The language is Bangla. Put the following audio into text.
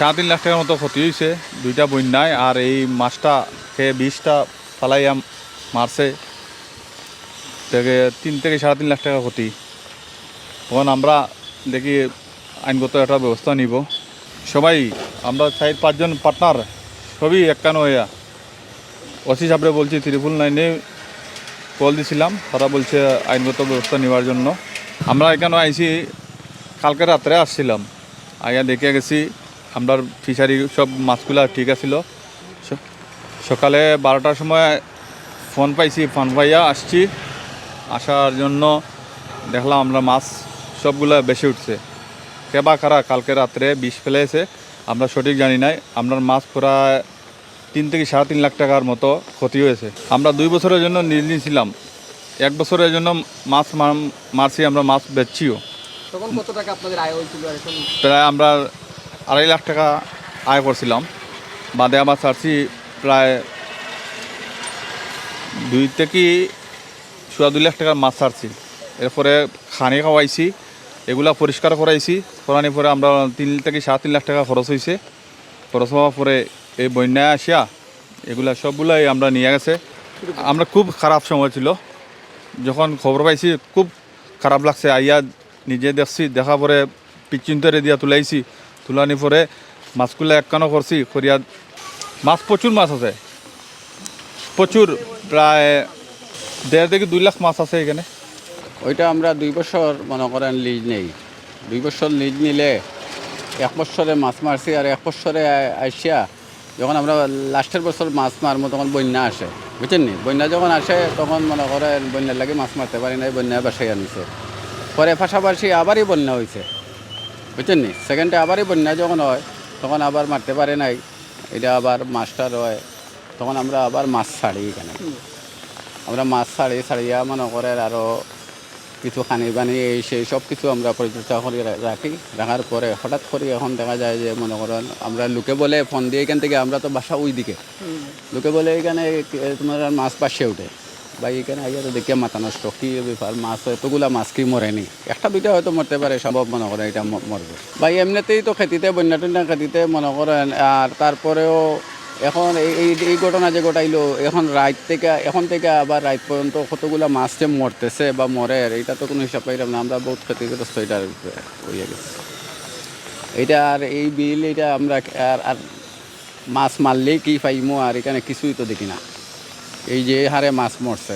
3.5 লাখ টাকার মতো ক্ষতি হয়েছে দুইটা বন্যায়। আর এই মাছটা খেয়ে 20টা ফালাইয়া মারছে, থেকে 3 থেকে 3.5 লাখ টাকা ক্ষতি। তখন আমরা দেখি আইনগত একটা ব্যবস্থা নিব। সবাই আমরা 4-5 জন পার্টনার সবই একখান হইয়া ওসি সাহেবরে বলছি, 999 কল দিছিলাম, তারা বলছে আইনগত ব্যবস্থা নেওয়ার জন্য। আমরা এখানে আইসি কালকে রাত্রে আসছিলাম, আইয়া দেখে গেছি আমরা ফিশারি সব মাছগুলা ঠিক আছিল। সকালে 12টার সময় ফোন পাইছি, ফোন পাইয়া আসছি। আসার জন্য দেখলাম আমরা মাছ সবগুলা বেশি উঠছে। কেবা কারা কালকে রাত্রে বিষ ফেলেছে আমরা সঠিক জানি নাই। আপনার মাছ প্রায় 3 থেকে 3.5 লাখ টাকার মতো ক্ষতি হয়েছে। আমরা 2 বছরের জন্য নিজ নিয়েছিলাম, 1 বছরের জন্য মাছ মারছি, আমরা মাছ বেচছিও। তখন কত টাকা আপনাদের আয় হয়েছিল? প্রায় আমরা 2.5 লাখ টাকা আয় করছিলাম। বাদে আমার ছাড়ছি প্রায় 2 থেকে 2.25 লাখ টাকার মাছ ছাড়ছি। এরপরে খানি খাওয়াইছি, এগুলা পরিষ্কার করাইছি। করানোর পরে আমরা 3 থেকে 3.5 লাখ টাকা খরচ হয়েছে। খরচ হওয়ার পরে এই বন্যায় আসিয়া এগুলা সবগুলাই আমরা নিয়ে গেছে। আমরা খুব খারাপ সময় ছিল, যখন খবর পাইছি খুব খারাপ লাগছে। আইয়া নিজে দেখছি, দেখা পরে পিচিন্তরে দিয়া তুলাইছি। তুলানি পরে মাছগুলো একখানো করছি, করিয়া মাছ প্রচুর মাছ আছে, প্রচুর, প্রায় 1.5 থেকে 2 লাখ মাছ আছে এখানে। ওইটা আমরা 2 বছর মনে করেন লিজ নেই। 2 বছর লিজ নিলে 1 বছরে মাছ মারছি, আর 1 বছরে আসিয়া যখন আমরা লাস্টের বছর মাছ মারবো তখন বন্যা আসে, বুঝছেন নি? বন্যা যখন আসে তখন মনে করেন বন্যার লাগে মাছ মারতে পারি নাই, বন্যায় বাসায় আনছে। পরে পাশাপাশি আবারই বন্যা হয়েছে, বুঝছেন নি? সেকেন্ডে আবারই বন্যা যখন হয় তখন আবার মারতে পারে নাই, এটা আবার মাছটা রয়। তখন আমরা আবার মাছ ছাড়ি। এখানে আমরা মাছ ছাড়িয়া মনে করেন আরও কিছু খানি বানি এই সেই সব কিছু আমরা পরিচর্যা করে রাখি। রাখার পরে হঠাৎ করে এখন দেখা যায় যে মনে করেন আমরা লোকে বলে ফোন দিয়ে এখান থেকে, আমরা তো বাসা ওই দিকে, লোকে বলে এখানে তোমার মাছ পাশে উঠে, ভাই এখানে আইয়া তো দেখে মাথা নষ্ট, কী ব্যাপার, মাছ এতগুলা মাছ কি মরেনি? 1-2টা হয়তো মরতে পারে, সম্ভব মনে করেন এটা মরবে। ভাই এমনিতেই তো খেতিতে বন্যা টন্যা খেতিতে মনে করেন। আর তারপরেও এখন এই ঘটনা যে ঘটাইলো, এখন থেকে আবার রাত পর্যন্ত কতগুলো মাছ যে মরতেছে বা মরে, এটা তো কোনো হিসাব পাইলাম না। আমরা বহুত ক্ষতিগ্রস্ত এটার হয়ে গেছে। এটা আর এই বিল, এটা আমরা আর মাছ মারলেই কি পাইমো, আর এখানে কিছুই তো দেখি না। এই যে হারে মাছ মরছে।